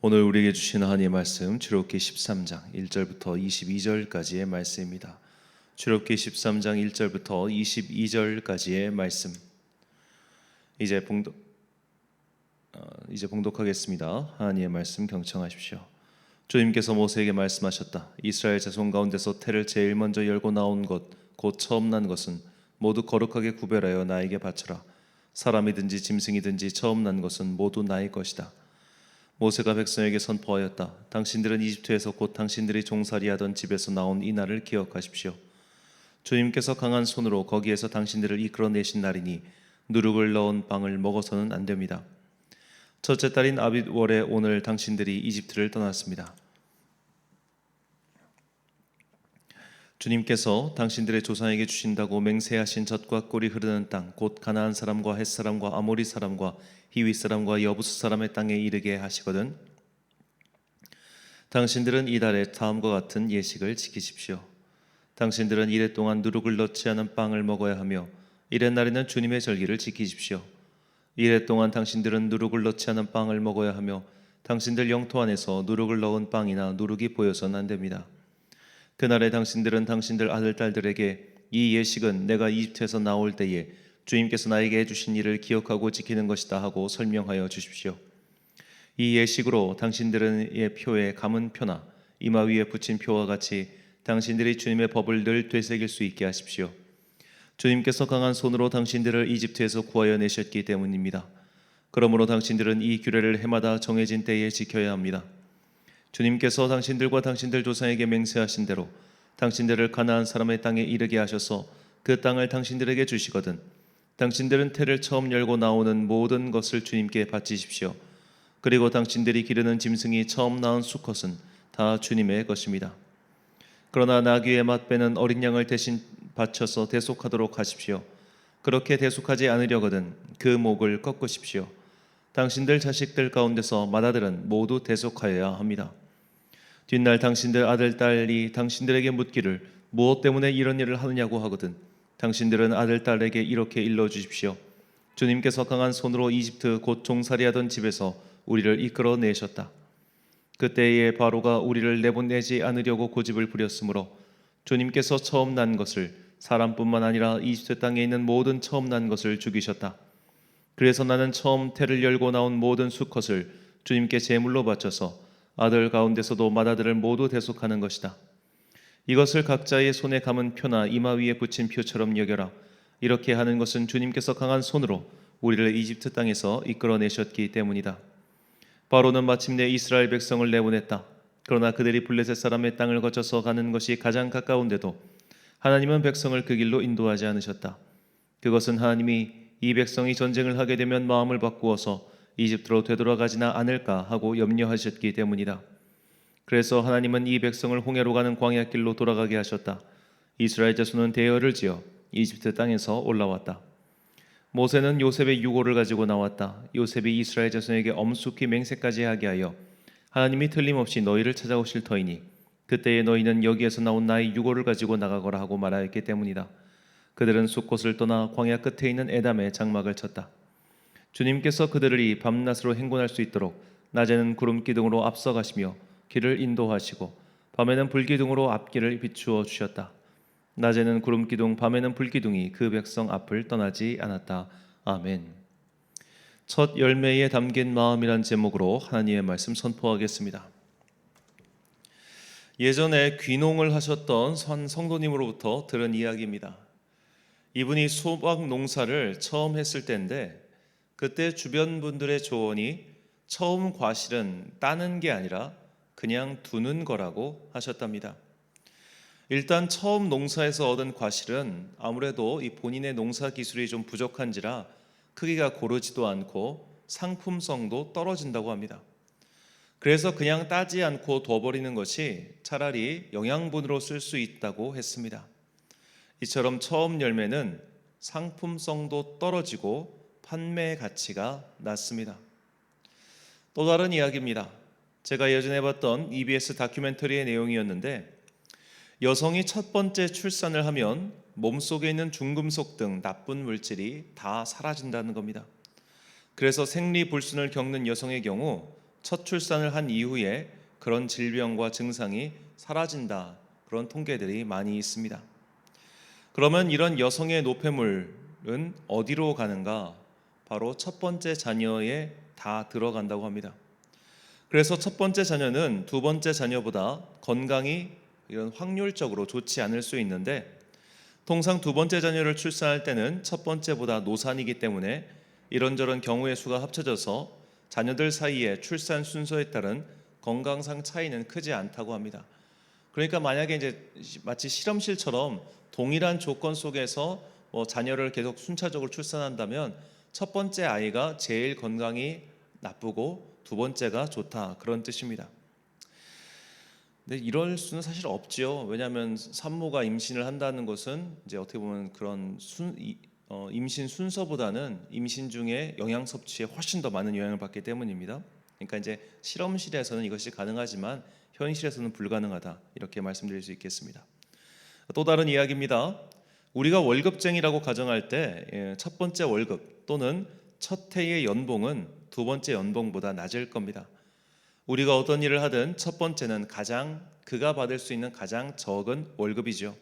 오늘 우리에게 주신 하나님의 말씀 출애굽기 13장 1절부터 22절까지의 말씀입니다. 출애굽기 13장 1절부터 22절까지의 말씀. 이제 봉독하겠습니다. 하나님의 말씀 경청하십시오. 주님께서 모세에게 말씀하셨다. 이스라엘 자손 가운데서 태를 제일 먼저 열고 나온 것, 곧 처음 난 것은 모두 거룩하게 구별하여 나에게 바쳐라. 사람이든지 짐승이든지 처음 난 것은 모두 나의 것이다. 모세가 백성에게 선포하였다. 당신들은 이집트에서 곧 당신들이 종살이하던 집에서 나온 이 날을 기억하십시오. 주님께서 강한 손으로 거기에서 당신들을 이끌어내신 날이니 누룩을 넣은 빵을 먹어서는 안 됩니다. 첫째 달인 아빗월에 오늘 당신들이 이집트를 떠났습니다. 주님께서 당신들의 조상에게 주신다고 맹세하신 젖과 꿀이 흐르는 땅, 곧 가나안 사람과 헷 사람과 아모리 사람과 히위 사람과 여부스 사람의 땅에 이르게 하시거든. 당신들은 이달에 다음과 같은 예식을 지키십시오. 당신들은 이래 동안 누룩을 넣지 않은 빵을 먹어야 하며 이래 날에는 주님의 절기를 지키십시오. 이래 동안 당신들은 누룩을 넣지 않은 빵을 먹어야 하며 당신들 영토 안에서 누룩을 넣은 빵이나 누룩이 보여서는 안 됩니다. 그날에 당신들은 당신들 아들 딸들에게 이 예식은 내가 이집트에서 나올 때에 주님께서 나에게 해주신 일을 기억하고 지키는 것이다 하고 설명하여 주십시오. 이 예식으로 당신들의 표에 감은 표나 이마 위에 붙인 표와 같이 당신들이 주님의 법을 늘 되새길 수 있게 하십시오. 주님께서 강한 손으로 당신들을 이집트에서 구하여 내셨기 때문입니다. 그러므로 당신들은 이 규례를 해마다 정해진 때에 지켜야 합니다. 주님께서 당신들과 당신들 조상에게 맹세하신 대로 당신들을 가나안 사람의 땅에 이르게 하셔서 그 땅을 당신들에게 주시거든 당신들은 태를 처음 열고 나오는 모든 것을 주님께 바치십시오. 그리고 당신들이 기르는 짐승이 처음 낳은 수컷은 다 주님의 것입니다. 그러나 나귀의 맛배는 어린 양을 대신 바쳐서 대속하도록 하십시오. 그렇게 대속하지 않으려거든 그 목을 꺾으십시오. 당신들 자식들 가운데서 맏아들은 모두 대속하여야 합니다. 뒷날 당신들 아들 딸이 당신들에게 묻기를 무엇 때문에 이런 일을 하느냐고 하거든 당신들은 아들 딸에게 이렇게 일러주십시오. 주님께서 강한 손으로 이집트 곧 종살이하던 집에서 우리를 이끌어내셨다. 그때에 바로가 우리를 내보내지 않으려고 고집을 부렸으므로 주님께서 처음 난 것을 사람뿐만 아니라 이집트 땅에 있는 모든 처음 난 것을 죽이셨다. 그래서 나는 처음 태를 열고 나온 모든 수컷을 주님께 제물로 바쳐서 아들 가운데서도 맏아들을 모두 대속하는 것이다. 이것을 각자의 손에 감은 표나 이마 위에 붙인 표처럼 여겨라. 이렇게 하는 것은 주님께서 강한 손으로 우리를 이집트 땅에서 이끌어내셨기 때문이다. 바로는 마침내 이스라엘 백성을 내보냈다. 그러나 그들이 블레셋 사람의 땅을 거쳐서 가는 것이 가장 가까운데도 하나님은 백성을 그 길로 인도하지 않으셨다. 그것은 하나님이 이 백성이 전쟁을 하게 되면 마음을 바꾸어서 이집트로 되돌아가지나 않을까 하고 염려하셨기 때문이다. 그래서 하나님은 이 백성을 홍해로 가는 광야길로 돌아가게 하셨다. 이스라엘 자손은 대열을 지어 이집트 땅에서 올라왔다. 모세는 요셉의 유고를 가지고 나왔다. 요셉이 이스라엘 자손에게 엄숙히 맹세까지 하게 하여 하나님이 틀림없이 너희를 찾아오실 터이니 그때에 너희는 여기에서 나온 나의 유고를 가지고 나가거라 하고 말하였기 때문이다. 그들은 숫곳을 떠나 광야 끝에 있는 에담에 장막을 쳤다. 주님께서 그들이 밤낮으로 행군할 수 있도록 낮에는 구름 기둥으로 앞서가시며 길을 인도하시고 밤에는 불기둥으로 앞길을 비추어 주셨다. 낮에는 구름 기둥, 밤에는 불기둥이 그 백성 앞을 떠나지 않았다. 아멘. 첫 열매에 담긴 마음이란 제목으로 하나님의 말씀 선포하겠습니다. 예전에 귀농을 하셨던 한 성도님으로부터 들은 이야기입니다. 이분이 수박 농사를 처음 했을 때인데 그때 주변 분들의 조언이 처음 과실은 따는 게 아니라 그냥 두는 거라고 하셨답니다. 일단 처음 농사에서 얻은 과실은 아무래도 이 본인의 농사 기술이 좀 부족한지라 크기가 고르지도 않고 상품성도 떨어진다고 합니다. 그래서 그냥 따지 않고 둬버리는 것이 차라리 영양분으로 쓸 수 있다고 했습니다. 이처럼 처음 열매는 상품성도 떨어지고 판매 가치가 낮습니다. 또 다른 이야기입니다. 제가 예전에 봤던 EBS 다큐멘터리의 내용이었는데 여성이 첫 번째 출산을 하면 몸속에 있는 중금속 등 나쁜 물질이 다 사라진다는 겁니다. 그래서 생리불순을 겪는 여성의 경우 첫 출산을 한 이후에 그런 질병과 증상이 사라진다. 그런 통계들이 많이 있습니다. 그러면 이런 여성의 노폐물은 어디로 가는가? 바로 첫 번째 자녀에 다 들어간다고 합니다. 그래서 첫 번째 자녀는 두 번째 자녀보다 건강이 이런 확률적으로 좋지 않을 수 있는데, 통상 두 번째 자녀를 출산할 때는 첫 번째보다 노산이기 때문에 이런저런 경우의 수가 합쳐져서 자녀들 사이에 출산 순서에 따른 건강상 차이는 크지 않다고 합니다. 그러니까 만약에 이제 마치 실험실처럼 동일한 조건 속에서 자녀를 계속 순차적으로 출산한다면 첫 번째 아이가 제일 건강이 나쁘고 두 번째가 좋다, 그런 뜻입니다. 근데 이럴 수는 사실 없죠. 왜냐하면 산모가 임신을 한다는 것은 이제 어떻게 보면 그런 임신 순서보다는 임신 중에 영양 섭취에 훨씬 더 많은 영향을 받기 때문입니다. 그러니까 이제 실험실에서는 이것이 가능하지만 현실에서는 불가능하다, 이렇게 말씀드릴 수 있겠습니다. 또 다른 이야기입니다. 우리가 월급쟁이라고 가정할 때 첫 번째 월급 또는 첫 해의 연봉은 두 번째 연봉보다 낮을 겁니다. 우리가 어떤 일을 하든 첫 번째는 그가 받을 수 있는 가장 적은 월급이죠.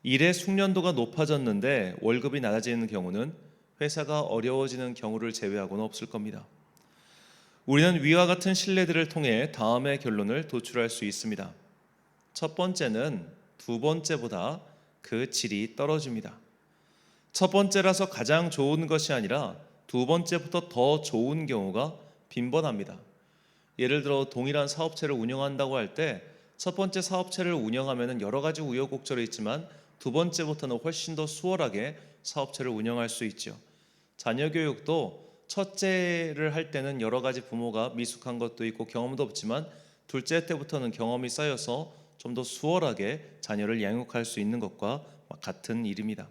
일의 숙련도가 높아졌는데 월급이 낮아지는 경우는 회사가 어려워지는 경우를 제외하고는 없을 겁니다. 우리는 위와 같은 신뢰들을 통해 다음의 결론을 도출할 수 있습니다. 첫 번째는 두 번째보다 그 질이 떨어집니다. 첫 번째라서 가장 좋은 것이 아니라 두 번째부터 더 좋은 경우가 빈번합니다. 예를 들어 동일한 사업체를 운영한다고 할 때 첫 번째 사업체를 운영하면 여러 가지 우여곡절이 있지만 두 번째부터는 훨씬 더 수월하게 사업체를 운영할 수 있죠. 자녀 교육도 첫째를 할 때는 여러 가지 부모가 미숙한 것도 있고 경험도 없지만 둘째 때부터는 경험이 쌓여서 좀 더 수월하게 자녀를 양육할 수 있는 것과 같은 일입니다.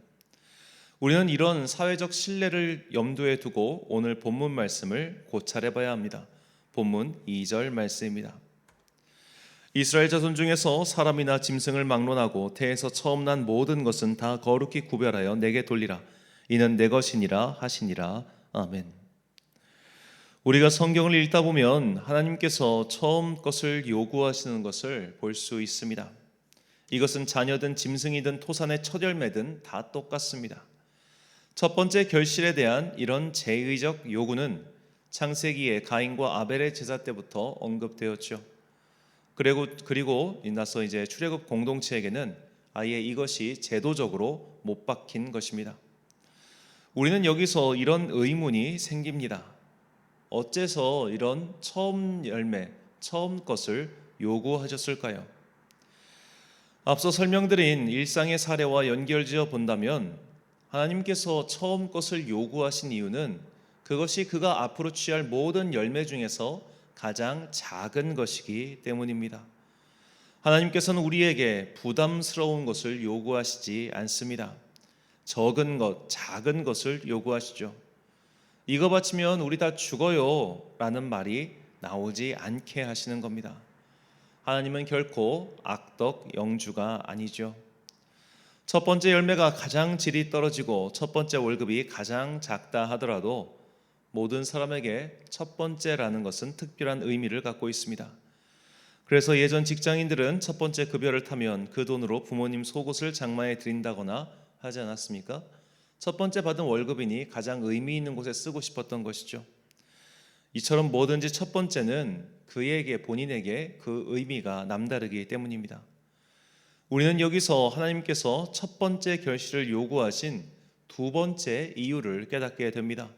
우리는 이런 사회적 신뢰를 염두에 두고 오늘 본문 말씀을 고찰해 봐야 합니다. 본문 2절 말씀입니다. 이스라엘 자손 중에서 사람이나 짐승을 막론하고 태에서 처음 난 모든 것은 다 거룩히 구별하여 내게 돌리라. 이는 내 것이니라 하시니라. 아멘. 우리가 성경을 읽다 보면 하나님께서 처음 것을 요구하시는 것을 볼 수 있습니다. 이것은 자녀든 짐승이든 토산의 첫 열매든 다 똑같습니다. 첫 번째 결실에 대한 이런 제의적 요구는 창세기에 가인과 아벨의 제사 때부터 언급되었죠. 그리고 나서 이제 출애굽 공동체에게는 아예 이것이 제도적으로 못 박힌 것입니다. 우리는 여기서 이런 의문이 생깁니다. 어째서 이런 처음 열매, 처음 것을 요구하셨을까요? 앞서 설명드린 일상의 사례와 연결지어 본다면 하나님께서 처음 것을 요구하신 이유는 그것이 그가 앞으로 취할 모든 열매 중에서 가장 작은 것이기 때문입니다. 하나님께서는 우리에게 부담스러운 것을 요구하시지 않습니다. 적은 것, 작은 것을 요구하시죠. 이거 바치면 우리 다 죽어요 라는 말이 나오지 않게 하시는 겁니다. 하나님은 결코 악덕 영주가 아니죠. 첫 번째 열매가 가장 질이 떨어지고 첫 번째 월급이 가장 작다 하더라도 모든 사람에게 첫 번째라는 것은 특별한 의미를 갖고 있습니다. 그래서 예전 직장인들은 첫 번째 급여를 타면 그 돈으로 부모님 속옷을 장만해 드린다거나 하지 않았습니까? 첫 번째 받은 월급이니 가장 의미 있는 곳에 쓰고 싶었던 것이죠. 이처럼 뭐든지 첫 번째는 본인에게 그 의미가 남다르기 때문입니다. 우리는 여기서 하나님께서 첫 번째 결실을 요구하신 두 번째 이유를 깨닫게 됩니다.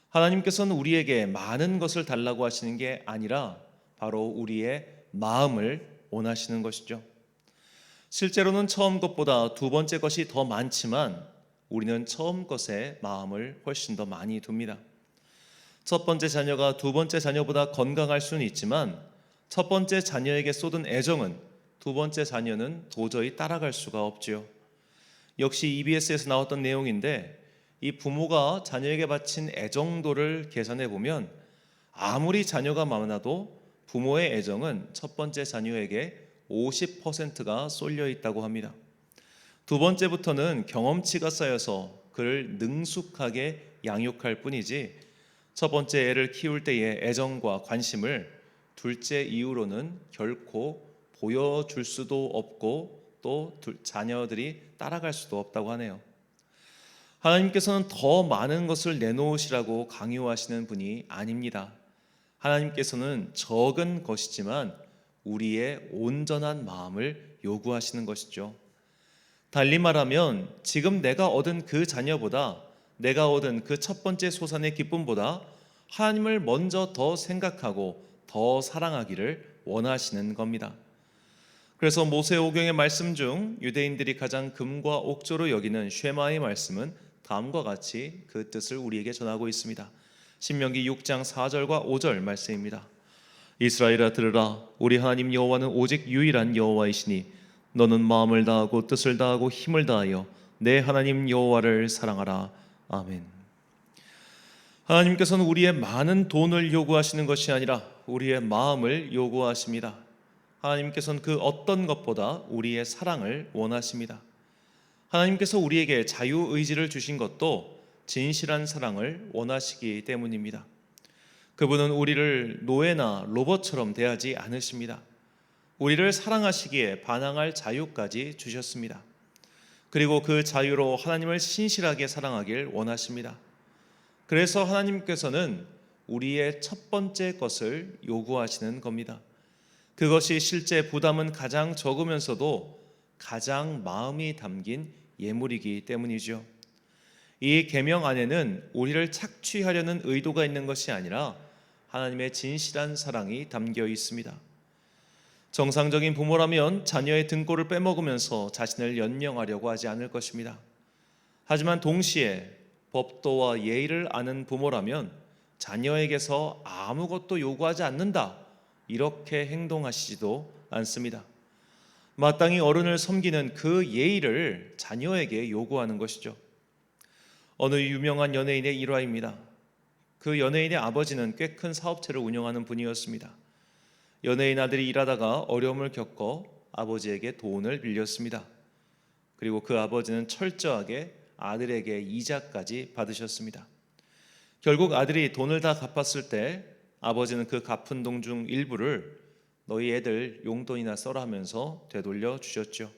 하나님께서는 우리에게 많은 것을 달라고 하시는 게 아니라 바로 우리의 마음을 원하시는 것이죠. 실제로는 처음 것보다 두 번째 것이 더 많지만 우리는 처음 것에 마음을 훨씬 더 많이 둡니다. 첫 번째 자녀가 두 번째 자녀보다 건강할 수는 있지만 첫 번째 자녀에게 쏟은 애정은 두 번째 자녀는 도저히 따라갈 수가 없지요. 역시 EBS에서 나왔던 내용인데 이 부모가 자녀에게 바친 애정도를 계산해 보면 아무리 자녀가 많아도 부모의 애정은 첫 번째 자녀에게 50%가 쏠려 있다고 합니다. 두 번째부터는 경험치가 쌓여서 그를 능숙하게 양육할 뿐이지 첫 번째 애를 키울 때의 애정과 관심을 둘째 이후로는 결코 보여줄 수도 없고 또 자녀들이 따라갈 수도 없다고 하네요. 하나님께서는 더 많은 것을 내놓으시라고 강요하시는 분이 아닙니다. 하나님께서는 적은 것이지만 우리의 온전한 마음을 요구하시는 것이죠. 달리 말하면 지금 내가 얻은 그 자녀보다, 내가 얻은 그 첫 번째 소산의 기쁨보다 하나님을 먼저 더 생각하고 더 사랑하기를 원하시는 겁니다. 그래서 모세오경의 말씀 중 유대인들이 가장 금과 옥조로 여기는 쉐마의 말씀은 다음과 같이 그 뜻을 우리에게 전하고 있습니다. 신명기 6장 4절과 5절 말씀입니다. 이스라엘아 들으라, 우리 하나님 여호와는 오직 유일한 여호와이시니 너는 마음을 다하고 뜻을 다하고 힘을 다하여 내 하나님 여호와를 사랑하라. 아멘. 하나님께서는 우리의 많은 돈을 요구하시는 것이 아니라 우리의 마음을 요구하십니다. 하나님께서는 그 어떤 것보다 우리의 사랑을 원하십니다. 하나님께서 우리에게 자유의지를 주신 것도 진실한 사랑을 원하시기 때문입니다. 그분은 우리를 노예나 로봇처럼 대하지 않으십니다. 우리를 사랑하시기에 반항할 자유까지 주셨습니다. 그리고 그 자유로 하나님을 신실하게 사랑하길 원하십니다. 그래서 하나님께서는 우리의 첫 번째 것을 요구하시는 겁니다. 그것이 실제 부담은 가장 적으면서도 가장 마음이 담긴 예물이기 때문이죠. 이 계명 안에는 우리를 착취하려는 의도가 있는 것이 아니라 하나님의 진실한 사랑이 담겨 있습니다. 정상적인 부모라면 자녀의 등골을 빼먹으면서 자신을 연명하려고 하지 않을 것입니다. 하지만 동시에 법도와 예의를 아는 부모라면 자녀에게서 아무것도 요구하지 않는다, 이렇게 행동하시지도 않습니다. 마땅히 어른을 섬기는 그 예의를 자녀에게 요구하는 것이죠. 어느 유명한 연예인의 일화입니다. 그 연예인의 아버지는 꽤 큰 사업체를 운영하는 분이었습니다. 연예인 아들이 일하다가 어려움을 겪어 아버지에게 돈을 빌렸습니다. 그리고 그 아버지는 철저하게 아들에게 이자까지 받으셨습니다. 결국 아들이 돈을 다 갚았을 때 아버지는 그 갚은 돈 중 일부를 너희 애들 용돈이나 써라 하면서 되돌려 주셨죠.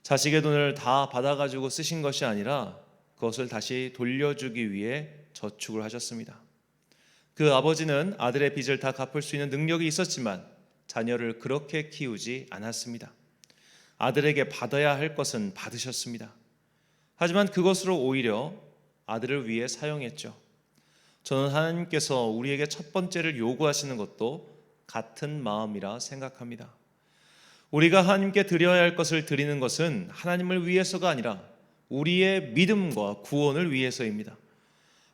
자식의 돈을 다 받아가지고 쓰신 것이 아니라 그것을 다시 돌려주기 위해 저축을 하셨습니다. 그 아버지는 아들의 빚을 다 갚을 수 있는 능력이 있었지만 자녀를 그렇게 키우지 않았습니다. 아들에게 받아야 할 것은 받으셨습니다. 하지만 그것으로 오히려 아들을 위해 사용했죠. 저는 하나님께서 우리에게 첫 번째를 요구하시는 것도 같은 마음이라 생각합니다. 우리가 하나님께 드려야 할 것을 드리는 것은 하나님을 위해서가 아니라 우리의 믿음과 구원을 위해서입니다.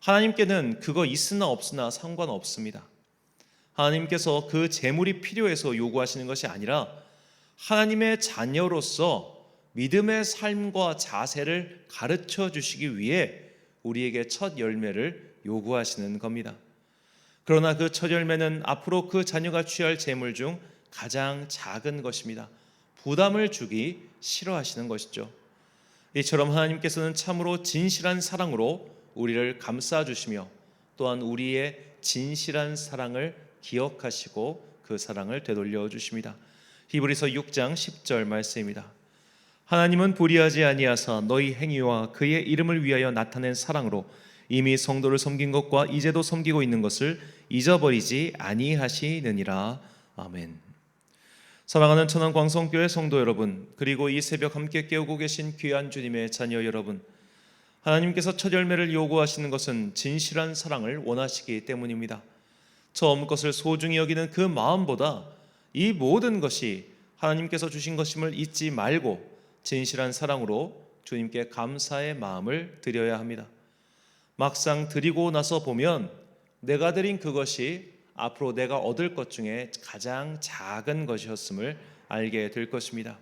하나님께는 그거 있으나 없으나 상관없습니다. 하나님께서 그 재물이 필요해서 요구하시는 것이 아니라 하나님의 자녀로서 믿음의 삶과 자세를 가르쳐 주시기 위해 우리에게 첫 열매를 요구하시는 겁니다. 그러나 그 첫 열매는 앞으로 그 자녀가 취할 재물 중 가장 작은 것입니다. 부담을 주기 싫어하시는 것이죠. 이처럼 하나님께서는 참으로 진실한 사랑으로 우리를 감싸주시며 또한 우리의 진실한 사랑을 기억하시고 그 사랑을 되돌려 주십니다. 히브리서 6장 10절 말씀입니다. 하나님은 불의하지 아니하사 너희 행위와 그의 이름을 위하여 나타낸 사랑으로 이미 성도를 섬긴 것과 이제도 섬기고 있는 것을 잊어버리지 아니하시느니라. 아멘. 사랑하는 천안광성교회 성도 여러분, 그리고 이 새벽 함께 깨우고 계신 귀한 주님의 자녀 여러분, 하나님께서 첫 열매를 요구하시는 것은 진실한 사랑을 원하시기 때문입니다. 처음 것을 소중히 여기는 그 마음보다 이 모든 것이 하나님께서 주신 것임을 잊지 말고 진실한 사랑으로 주님께 감사의 마음을 드려야 합니다. 막상 드리고 나서 보면 내가 드린 그것이 앞으로 내가 얻을 것 중에 가장 작은 것이었음을 알게 될 것입니다.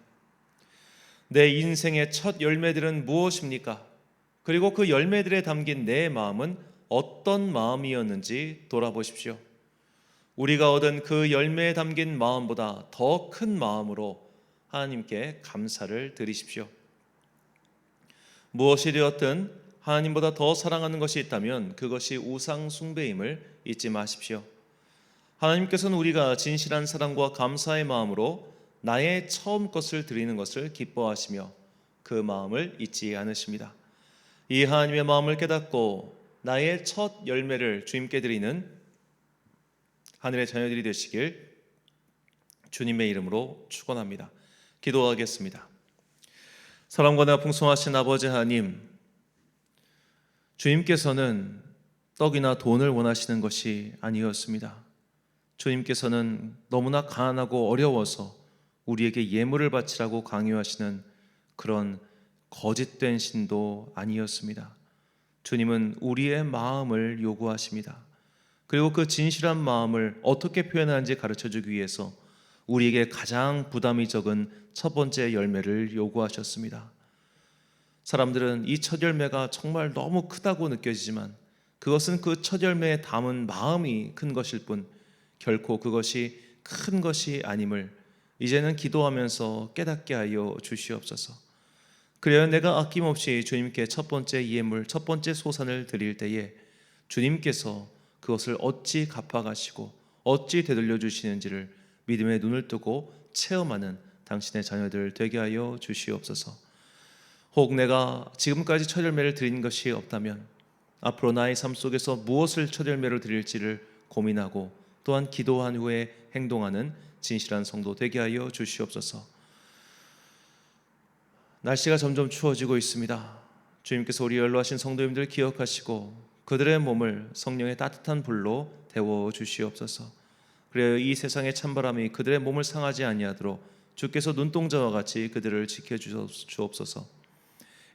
내 인생의 첫 열매들은 무엇입니까? 그리고 그 열매들에 담긴 내 마음은 어떤 마음이었는지 돌아보십시오. 우리가 얻은 그 열매에 담긴 마음보다 더 큰 마음으로 하나님께 감사를 드리십시오. 무엇이 되었든 하나님보다 더 사랑하는 것이 있다면 그것이 우상 숭배임을 잊지 마십시오. 하나님께서는 우리가 진실한 사랑과 감사의 마음으로 나의 처음 것을 드리는 것을 기뻐하시며 그 마음을 잊지 않으십니다. 이 하나님의 마음을 깨닫고 나의 첫 열매를 주님께 드리는 하늘의 자녀들이 되시길 주님의 이름으로 축원합니다. 기도하겠습니다. 사랑과 풍성하신 아버지 하나님, 주님께서는 떡이나 돈을 원하시는 것이 아니었습니다. 주님께서는 너무나 가난하고 어려워서 우리에게 예물을 바치라고 강요하시는 그런 거짓된 신도 아니었습니다. 주님은 우리의 마음을 요구하십니다. 그리고 그 진실한 마음을 어떻게 표현하는지 가르쳐주기 위해서 우리에게 가장 부담이 적은 첫 번째 열매를 요구하셨습니다. 사람들은 이 첫 열매가 정말 너무 크다고 느껴지지만 그것은 그 첫 열매에 담은 마음이 큰 것일 뿐 결코 그것이 큰 것이 아님을 이제는 기도하면서 깨닫게 하여 주시옵소서. 그래야 내가 아낌없이 주님께 첫 번째 예물, 첫 번째 소산을 드릴 때에 주님께서 그것을 어찌 갚아가시고 어찌 되돌려 주시는지를 믿음의 눈을 뜨고 체험하는 당신의 자녀들 되게 하여 주시옵소서. 혹 내가 지금까지 첫 열매를 드린 것이 없다면 앞으로 나의 삶 속에서 무엇을 첫 열매로 드릴지를 고민하고 또한 기도한 후에 행동하는 진실한 성도 되게 하여 주시옵소서. 날씨가 점점 추워지고 있습니다. 주님께서 우리 연로하신 성도님들 기억하시고 그들의 몸을 성령의 따뜻한 불로 데워 주시옵소서. 그래야 이 세상의 찬바람이 그들의 몸을 상하지 아니하도록 주께서 눈동자와 같이 그들을 지켜주옵소서.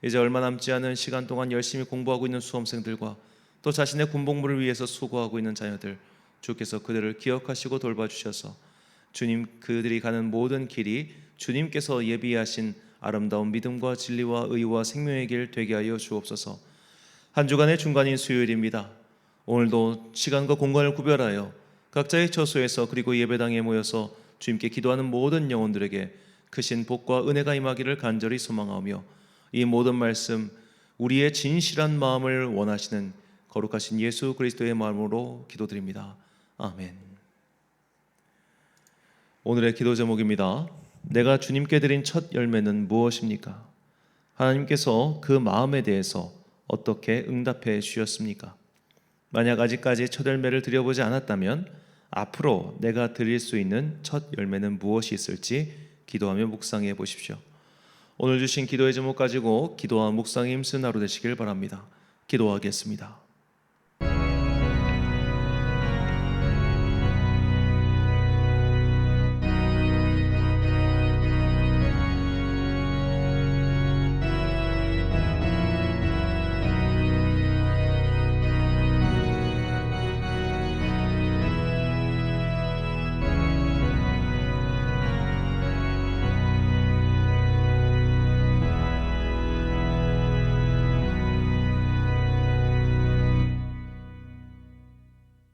이제 얼마 남지 않은 시간 동안 열심히 공부하고 있는 수험생들과 또 자신의 군복무를 위해서 수고하고 있는 자녀들, 주께서 그들을 기억하시고 돌봐주셔서 주님 그들이 가는 모든 길이 주님께서 예비하신 아름다운 믿음과 진리와 의와 생명의 길 되게 하여 주옵소서. 한 주간의 중간인 수요일입니다. 오늘도 시간과 공간을 구별하여 각자의 처소에서 그리고 예배당에 모여서 주님께 기도하는 모든 영혼들에게 크신 복과 은혜가 임하기를 간절히 소망하며 이 모든 말씀 우리의 진실한 마음을 원하시는 거룩하신 예수 그리스도의 마음으로 기도드립니다. 아멘. 오늘의 기도 제목입니다. 내가 주님께 드린 첫 열매는 무엇입니까? 하나님께서 그 마음에 대해서 어떻게 응답해 주셨습니까? 만약 아직까지 첫 열매를 드려보지 않았다면 앞으로 내가 드릴 수 있는 첫 열매는 무엇이 있을지 기도하며 묵상해 보십시오. 오늘 주신 기도의 제목 가지고 기도와 묵상에 힘쓴 하루 되시길 바랍니다. 기도하겠습니다.